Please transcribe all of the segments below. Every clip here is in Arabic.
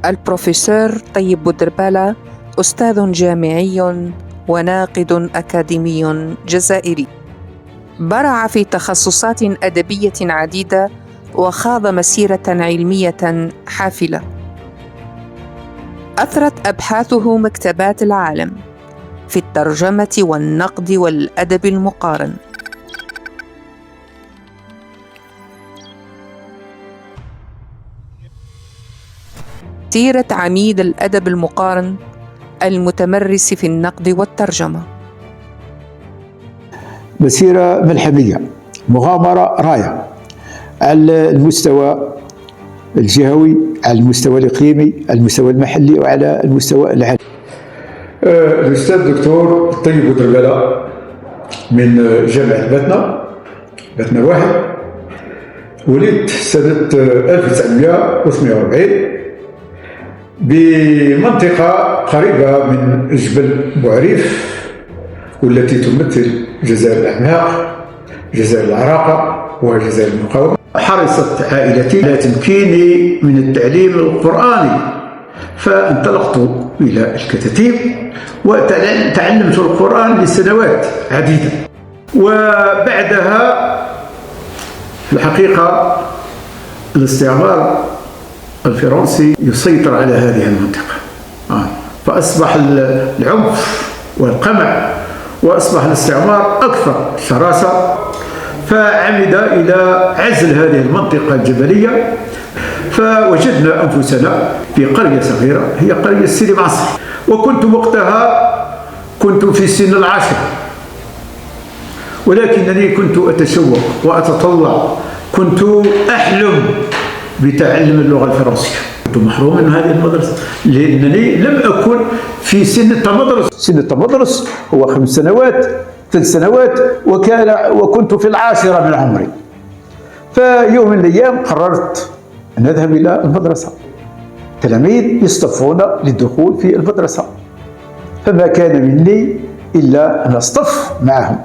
البروفيسور طيب بودربالة أستاذ جامعي وناقد أكاديمي جزائري، برع في تخصصات أدبية عديدة وخاض مسيرة علمية حافلة. أثرت أبحاثه مكتبات العالم في الترجمة والنقد والأدب المقارن. سيرة عميد الأدب المقارن المتمرس في النقد والترجمة. مسيرة ملحمية، مغامرة راية على المستوى الجهوي، على المستوى الإقليمي، على المستوى المحلي، وعلى المستوى العالمي. الأستاذ الدكتور طيب بودربالة من جامعة باتنا واحد، ولدت سنة 1948 بمنطقة قريبة من جبل بوعريف، والتي تمثل جزائر الأعماق، جزائر العراقة وجزائر المقاومة. حرصت عائلتي على تمكيني من التعليم القرآني، فانطلقت إلى الكتاتيب وتعلمت القرآن لسنوات عديدة. وبعدها في الحقيقة الاستعمار الفرنسي يسيطر على هذه المنطقة، فأصبح العنف والقمع، وأصبح الاستعمار أكثر شراسة، فعمد إلى عزل هذه المنطقة الجبلية. فوجدنا أنفسنا في قرية صغيرة هي قرية سيدي معصر، وكنت وقتها في السن 10، ولكنني كنت أتشوق وأتطلع، كنت أحلم بتعلم اللغة الفرنسية. كنت محروم من هذه المدرسة لأنني لم أكن في سن التمدرس. سن التمدرس هو 5 سنوات 3 سنوات، وكنت في 10 من عمري. فيوم من الأيام قررت أن أذهب إلى المدرسة. تلاميذ يصطفون للدخول في المدرسة، فما كان مني إلا أن أصطف معهم.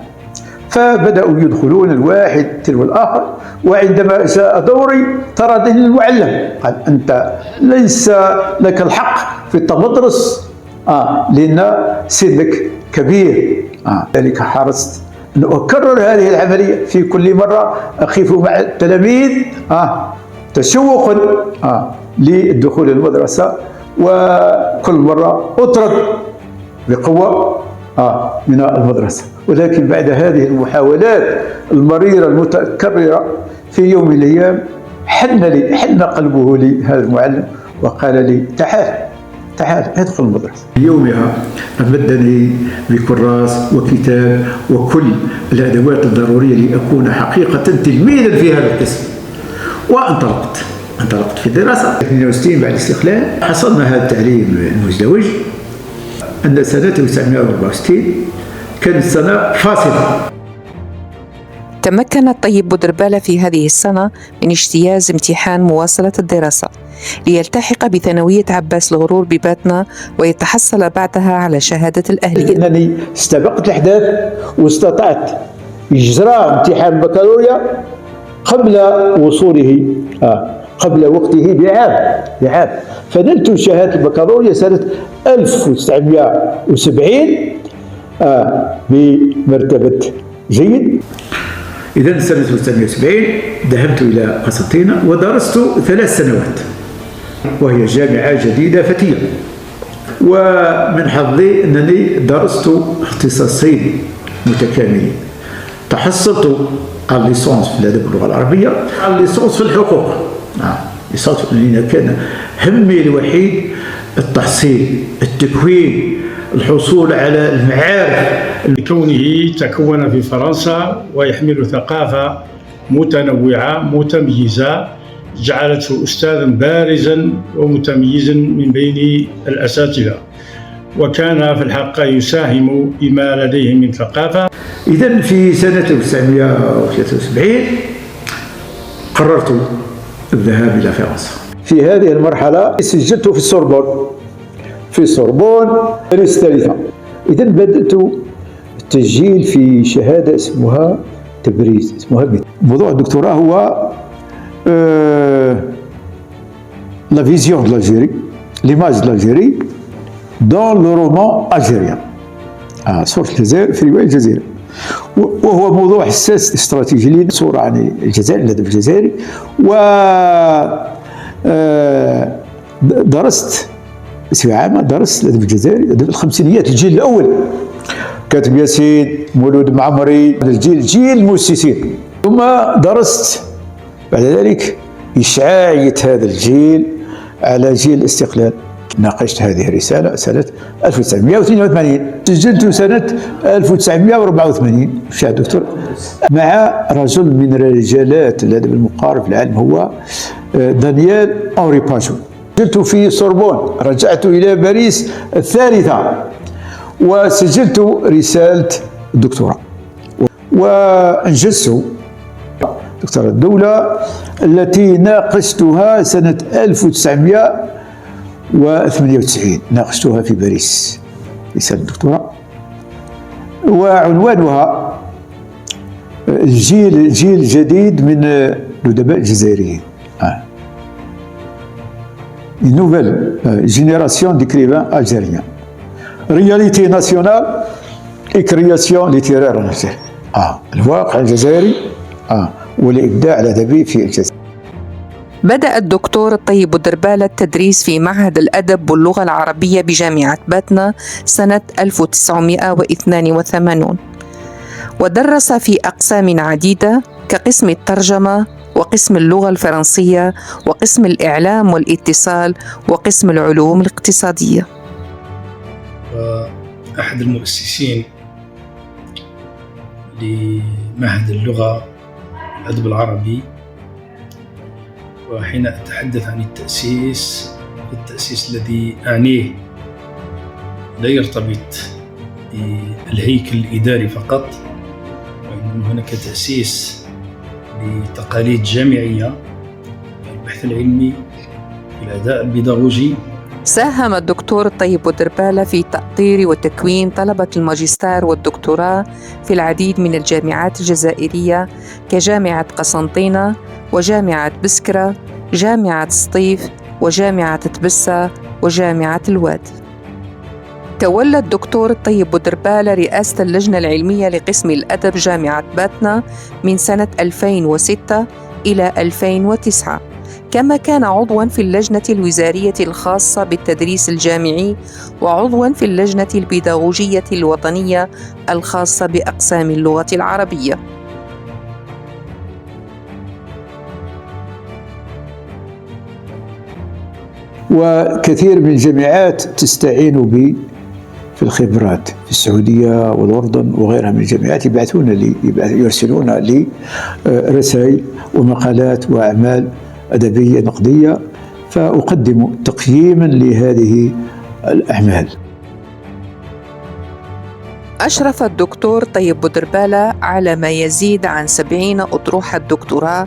فبدأوا يدخلون الواحد تلو الآخر، وعندما جاء دوري طردني المعلم، قال: أنت ليس لك الحق في التمدرس لأن سنك كبير. ذلك حرصت أن أكرر هذه العملية في كل مرة أخيف مع التلاميذ تشوقا للدخول المدرسة، وكل مرة أطرد بقوة من المدرسة. ولكن بعد هذه المحاولات المريرة المتكررة، في يوم من الأيام حن قلبه لي هذا المعلم وقال لي: تعال ادخل المدرسة. يومها أمدني بكراس وكتاب وكل الأدوات الضرورية لأكون حقيقة تلميذا في هذا القسم. وانطلقت في الدراسة. في 62 بعد الاستقلال حصلنا هذا التعليم المزدوج. أن سنة 1964 كانت سنة فاصلة. تمكن طيب بودربالة في هذه السنة من اجتياز امتحان مواصلة الدراسة ليلتحق بثانوية عباس الغرور بباتنا، ويتحصل بعدها على شهادة الأهلية. إنني استبقت الأحداث واستطعت إجراء امتحان البكالوريا قبل وصوله قبل وقته بعام. فنلت شهادة البكالوريا سنة 1970 بمرتبة جيد. إذن سنة 1970 ذهبت إلى قسنطينة ودرست 3 سنوات، وهي جامعة جديدة فتية. ومن حظي أنني درست اختصاصين متكاملين. تحصلت على الليسانس في الأدب واللغة العربية، على الليسانس في الحقوق. لأن كان همي الوحيد التحصيل، التكوين، الحصول على المعارف. لكونه تكون في فرنسا ويحمل ثقافة متنوعة متميزة جعلته أستاذا بارزا ومتميزا من بين الأساتذة، وكان في الحق يساهم بما لديه من ثقافة. إذن في سنة 1973 قررت الذهاب إلى فرنسا. في هذه المرحلة سجلت في السوربون الثالثة. إذن بدأت التسجيل في شهادة اسمها تبريز، اسمها موضوع الدكتوراه هو لا فيزيون دو لالجيري l'image de l'Algérie dans le roman algérien. صورة الجزائر في رواية الجزيرة، وهو موضوع حساس استراتيجي لي، صورة عن الجزائر، الأدب الجزائري. و درست بصفة عامة، درست الأدب الجزائري، الأدب الخمسينيات، الجيل الأول، كاتب ياسين، مولود معمري، جيل المؤسسين. ثم درست بعد ذلك إشعاعية هذا الجيل على جيل الاستقلال. ناقشت هذه الرسالة سنة 1982، سجلت سنة 1984 شاهد دكتور مع رجل من رجالات الأدب المقارب في العالم، هو دانيال أنري باجو. سجلت في سوربون، رجعت إلى باريس الثالثة وسجلت رسالة الدكتوراه، وأنجزت دكتوراه الدولة التي ناقشتها سنة 1998، ناقشتها في باريس، رسالة الدكتوراه، وعنوانها جيل جديد من الأدباء الجزائريين. Une nouvelle génération d'écrivains algériens. Réalité nationale et création littéraire en Algérie. الواقع الجزائري والإبداع الأدبي في الجزائر. بدأ الدكتور الطيب بودربالة التدريس في معهد الأدب واللغة العربية بجامعة باتنا سنة 1982، ودرس في أقسام عديدة كقسم الترجمة، وقسم اللغة الفرنسية، وقسم الإعلام والاتصال، وقسم العلوم الاقتصادية. أحد المؤسسين لمعهد اللغة والأدب العربي. وحين أتحدث عن التأسيس الذي أعنيه لا يرتبط بالهيكل الإداري فقط، وإنما هناك تأسيس لتقاليد جامعية في البحث العلمي، في الأداء البيداغوجي. ساهم الدكتور الطيب بودربالة في تأطير وتكوين طلبة الماجستير والدكتوراه في العديد من الجامعات الجزائرية كجامعة قسنطينة، وجامعة بسكرة، جامعة سطيف، وجامعة تبسة، وجامعة الواد. تولى الدكتور الطيب بودربالة رئاسة اللجنة العلمية لقسم الأدب جامعة باتنا من سنة 2006 إلى 2009، كما كان عضواً في اللجنة الوزارية الخاصة بالتدريس الجامعي، وعضواً في اللجنة البيداغوجية الوطنية الخاصة بأقسام اللغة العربية. وكثير من الجامعات تستعين بي في الخبرات في السعودية والأردن وغيرها من الجامعات، يرسلون لي رسائل ومقالات وأعمال أدبية نقدية، فأقدم تقييما لهذه الأعمال. أشرف الدكتور طيب بودربالة على ما يزيد عن 70 أطروحة دكتوراه،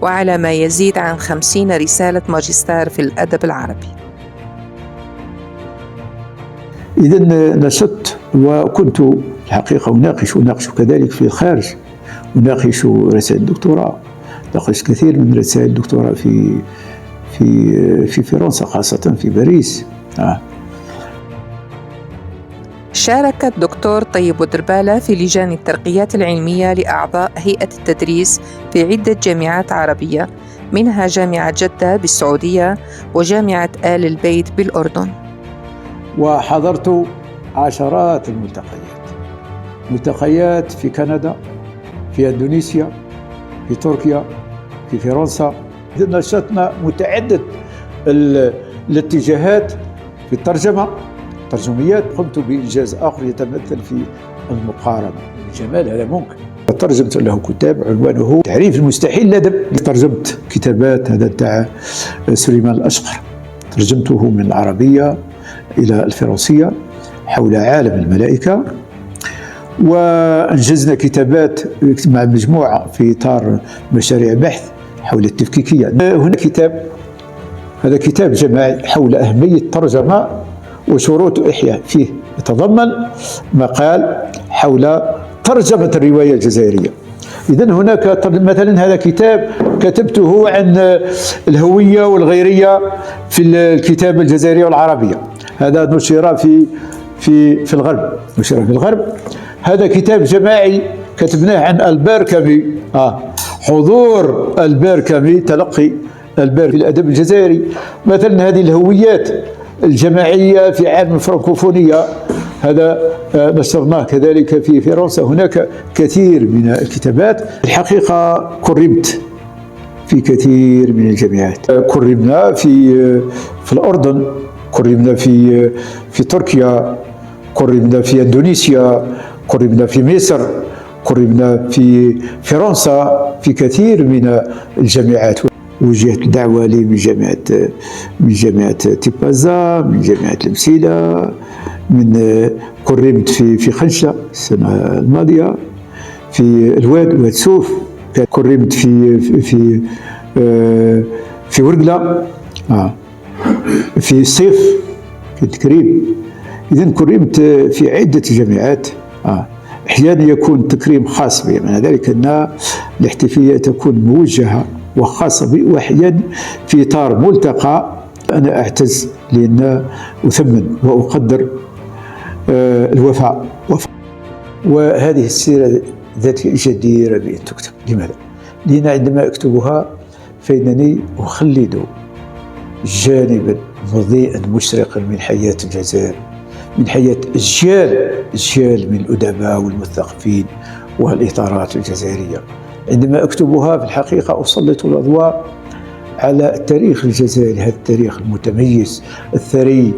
وعلى ما يزيد عن 50 رسالة ماجستير في الأدب العربي. إذا نشطت، وكنت الحقيقة أناقش كذلك في الخارج، أناقش رسائل الدكتوراه، ناقشت كثير من رسائل الدكتوراه في فرنسا، خاصة في باريس. شارك الدكتور طيب بودربالة في لجان الترقيات العلمية لأعضاء هيئة التدريس في عدة جامعات عربية، منها جامعة جدة بالسعودية، وجامعة آل البيت بالأردن. وحضرت عشرات الملتقيات في كندا، في إندونيسيا، في تركيا، في فرنسا. نشاطنا متعدد الاتجاهات في الترجميات. قمت بإنجاز آخر يتمثل في المقارنة. الجمال هذا ممكن. ترجمت له كتاب عنوانه تعريف المستحيل الأدب. ترجمت كتابات، هذا تاع سليمان الأشقر، ترجمته من العربية إلى الفرنسية حول عالم الملائكة. وأنجزنا كتابات مع مجموعة في إطار مشاريع بحث حول التفكيكية. هنا هذا كتاب جماعي حول أهمية الترجمة وشروط إحياء، فيه يتضمن مقال حول ترجمة الرواية الجزائرية، إذن هناك مثلا هذا كتاب كتبته عن الهوية والغيرية في الكتابة الجزائرية والعربية، هذا نشر في الغرب، نشر في الغرب. هذا كتاب جماعي كتبناه عن ألبير كامي، حضور ألبير كامي، تلقي ألبير في الأدب الجزائري. مثلا هذه الهويات الجماعية في عالم الفرنكوفونية، هذا نشرناه كذلك في فرنسا. هناك كثير من الكتابات. الحقيقة كرمت في كثير من الجامعات، كرمنا في الأردن، كرمنا في تركيا، كرمنا في إندونيسيا، كرمنا في مصر، كرمنا في فرنسا، في كثير من الجامعات. وجهت الدعوة لي من جامعة تيبازا، من جامعة المسيلة، كرمت في خنشة السنة الماضية، في الواد سوف، كرمت في ورقلة، في الصيف كنت كريم. إذن كرمت في عدة جامعات. أحيانا يكون التكريم خاص بي، معنى ذلك أن الاحتفالية تكون موجهة وخاصة بي، وأحيانا في إطار ملتقى. أنا أعتز لأن أثمن وأقدر الوفاء. وهذه السيرة ذاتي جديرة بأن تكتب. لماذا؟ لأن عندما أكتبها فإنني أخلد جانبا مضيئا مشرقا من حياة الجزائر، من حياة أجيال من الأدباء والمثقفين والإطارات الجزائرية. عندما أكتبها في الحقيقة أسلط الأضواء على التاريخ الجزائري، هذا التاريخ المتميز الثري